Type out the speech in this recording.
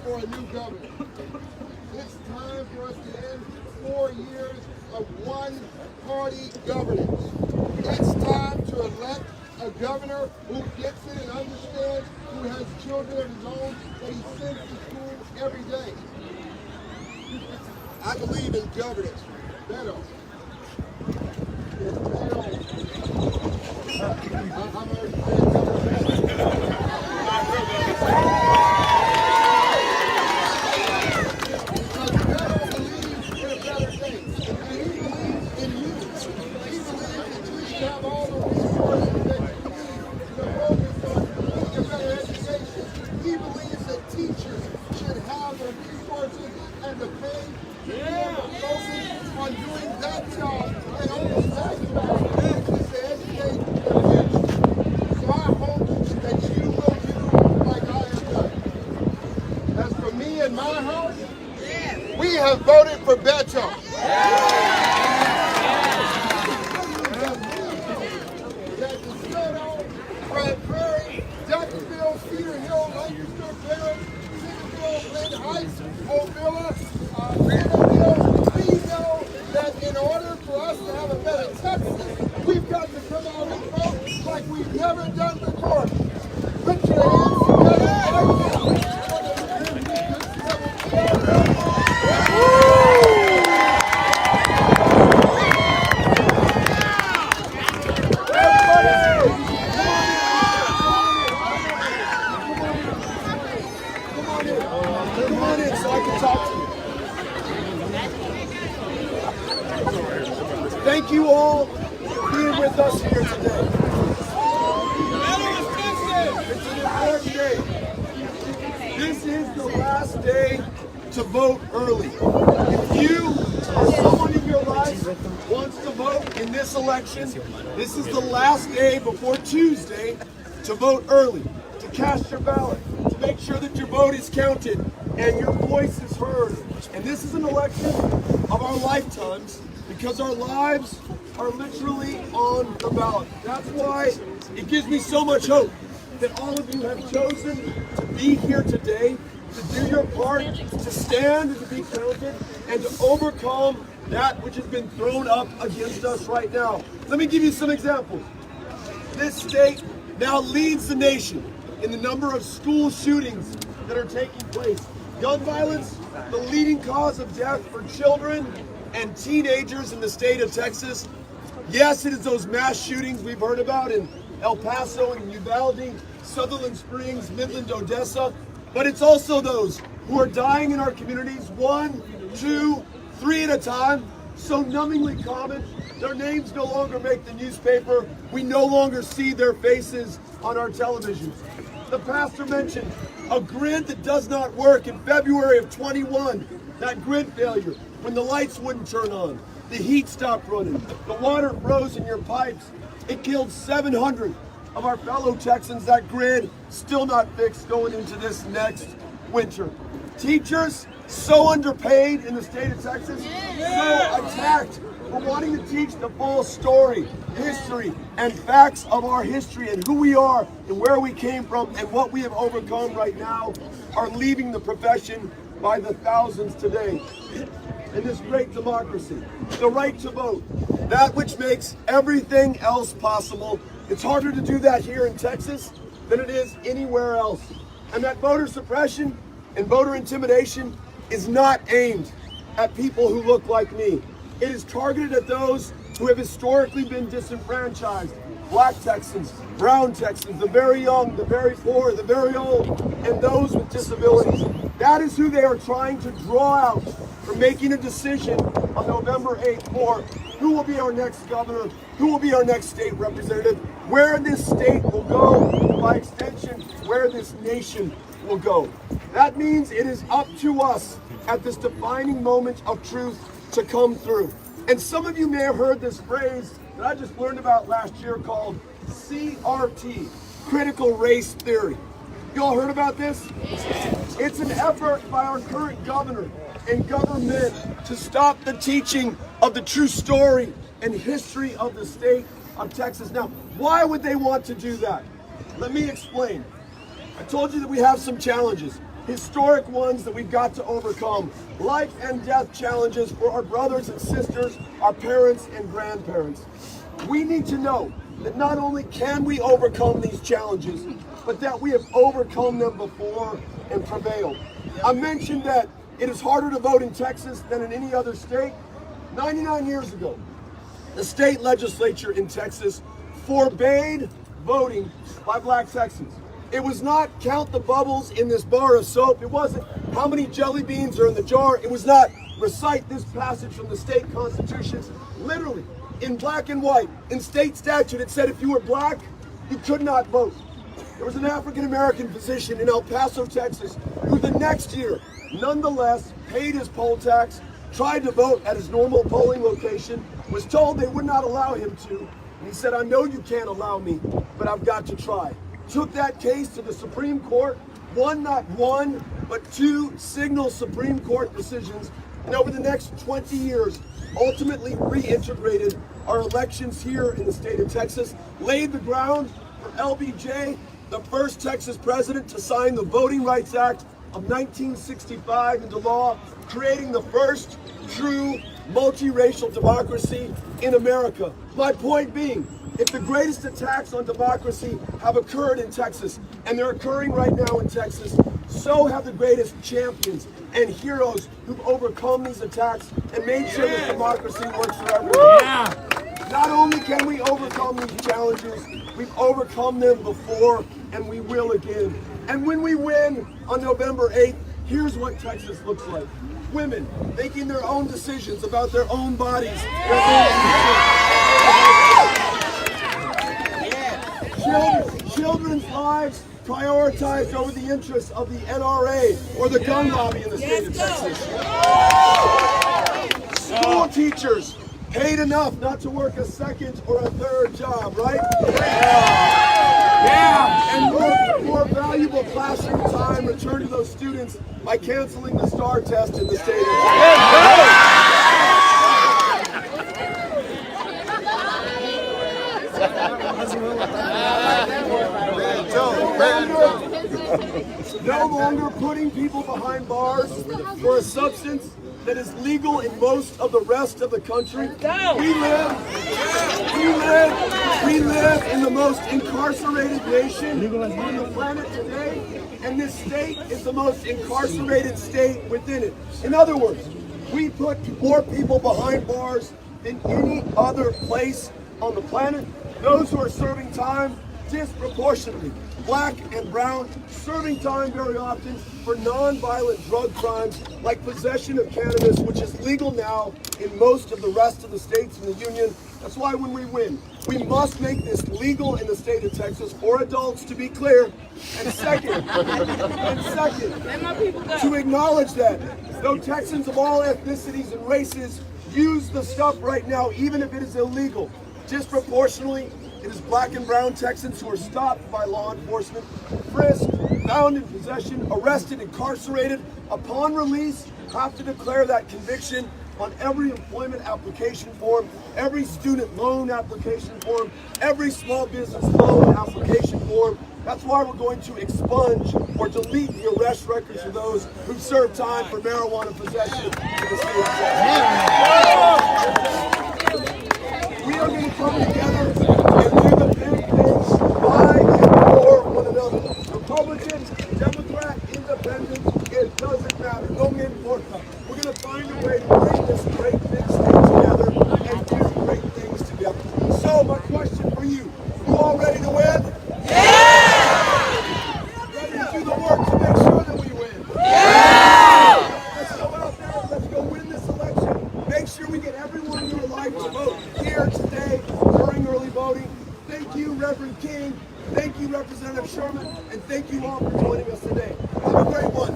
for a new governor. It's time for us to end 4 years of one-party governance. It's time to elect a governor who gets it and understands, who has children of his own that he sends to school every day. I believe in governance. Beto. I'm already saying governance. And the pay focus on doing that job and only that job is to educate the future. So I hope that you will do like I have done. As for me and my house, we have voted for Beto. That DeSoto, Grand Prairie, Jacksonville, Cedar Hill, Lancaster, Barron, Glen Heights, Ovilla, Vanderbilt, we know that in order for us to have a better Texas, we've got to come out and vote like we've never done before. Put your hands together right now. Come on in so I can talk to you. Thank you all for being with us here today. It's an important day. This is the last day to vote early. If you or someone in your life wants to vote in this election, this is the last day before Tuesday to vote early, to cast your ballot, to make sure that your vote is counted and your voice is heard. And this is an election of our lifetimes because our lives are literally on the ballot. That's why it gives me so much hope that all of you have chosen to be here today, to do your part, to stand and to be counted, and to overcome that which has been thrown up against us right now. Let me give you some examples. This state now leads the nation in the number of school shootings that are taking place. Gun violence, the leading cause of death for children and teenagers in the state of Texas. Yes, it is those mass shootings we've heard about in El Paso and Uvalde, Sutherland Springs, Midland, Odessa, but it's also those who are dying in our communities 1, 2, 3 at a time, so numbingly common. Their names no longer make the newspaper. We no longer see their faces on our televisions. The pastor mentioned a grid that does not work in February of 21. That grid failure, when the lights wouldn't turn on, the heat stopped running, the water froze in your pipes. It killed 700 of our fellow Texans. That grid still not fixed going into this next winter. Teachers so underpaid in the state of Texas, so attacked for wanting to teach the full story, history, and facts of our history and who we are and where we came from and what we have overcome right now are leaving the profession by the thousands today. In this great democracy, the right to vote, that which makes everything else possible. It's harder to do that here in Texas than it is anywhere else. And that voter suppression and voter intimidation is not aimed at people who look like me. It is targeted at those who have historically been disenfranchised. Black Texans, brown Texans, the very young, the very poor, the very old, and those with disabilities. That is who they are trying to draw out for making a decision on November 8th for who will be our next governor, who will be our next state representative, where this state will go, by extension, where this nation will go. That means it is up to us at this defining moment of truth to come through. And some of you may have heard this phrase that I just learned about last year called CRT, critical race theory. You all heard about this? It's an effort by our current governor and government to stop the teaching of the true story and history of the state of Texas. Now, why would they want to do that? Let me explain. I told you that we have some challenges. historic ones that we've got to overcome. Life and death challenges for our brothers and sisters, our parents and grandparents. We need to know that not only can we overcome these challenges, but that we have overcome them before and prevailed. I mentioned that it is harder to vote in Texas than in any other state. 99 years ago, the state legislature in Texas forbade voting by black Texans. It was not count the bubbles in this bar of soap. It wasn't how many jelly beans are in the jar. It was not recite this passage from the state constitutions. Literally, in black and white, in state statute, it said if you were black, you could not vote. There was an African-American physician in El Paso, Texas, who the next year, nonetheless, paid his poll tax, tried to vote at his normal polling location, was told they would not allow him to, and he said, I know you can't allow me, but I've got to try. Took that case to the Supreme Court, won not one, but two signal Supreme Court decisions, and over the next 20 years, ultimately reintegrated our elections here in the state of Texas, laid the ground for LBJ, the first Texas president to sign the Voting Rights Act of 1965 into law, creating the first true multiracial democracy in America. My point being, if the greatest attacks on democracy have occurred in Texas, and they're occurring right now in Texas, so have the greatest champions and heroes who've overcome these attacks and made sure that democracy works for everyone. Yeah. Not only can we overcome these challenges, we've overcome them before, and we will again. And when we win on November 8th, here's what Texas looks like. Women making their own decisions about their own bodies. Children's lives prioritized over the interests of the NRA or the gun lobby in the state of Texas. School teachers paid enough not to work a second or a third job, right? Yeah. And more valuable classroom time returned to those students by canceling the STAR test in the state of Texas. No longer putting people behind bars for a substance that is legal in most of the rest of the country. We live in the most incarcerated nation on the planet today, and this state is the most incarcerated state within it. In other words, we put more people behind bars than any other place on the planet. Those who are serving time disproportionately, black and brown, serving time very often for non-violent drug crimes like possession of cannabis, which is legal now in most of the rest of the states in the union. That's why when we win, we must make this legal in the state of Texas for adults, to be clear. And second, to acknowledge that though Texans of all ethnicities and races use the stuff right now, even if it is illegal, disproportionately, it is black and brown Texans who are stopped by law enforcement, frisked, found in possession, arrested, incarcerated, upon release, have to declare that conviction on every employment application form, every student loan application form, every small business loan application form. That's why we're going to expunge or delete the arrest records of those who've served time for marijuana possession in the state of Texas. We are going to come together and do the big things by and for one another. Republican, Democrat, Independent, it doesn't matter. No me importa. We're going to find a way to bring this great big state together and do great things together. So my question for you all ready to win? Yeah! Ready to do the work to make sure that we win? Yeah! Let's go out there, let's go win this election. Make sure we get everyone in your life to vote here today during early voting. Thank you, Reverend King. Thank you, Representative Sherman. And thank you all for joining us today. Have a great one.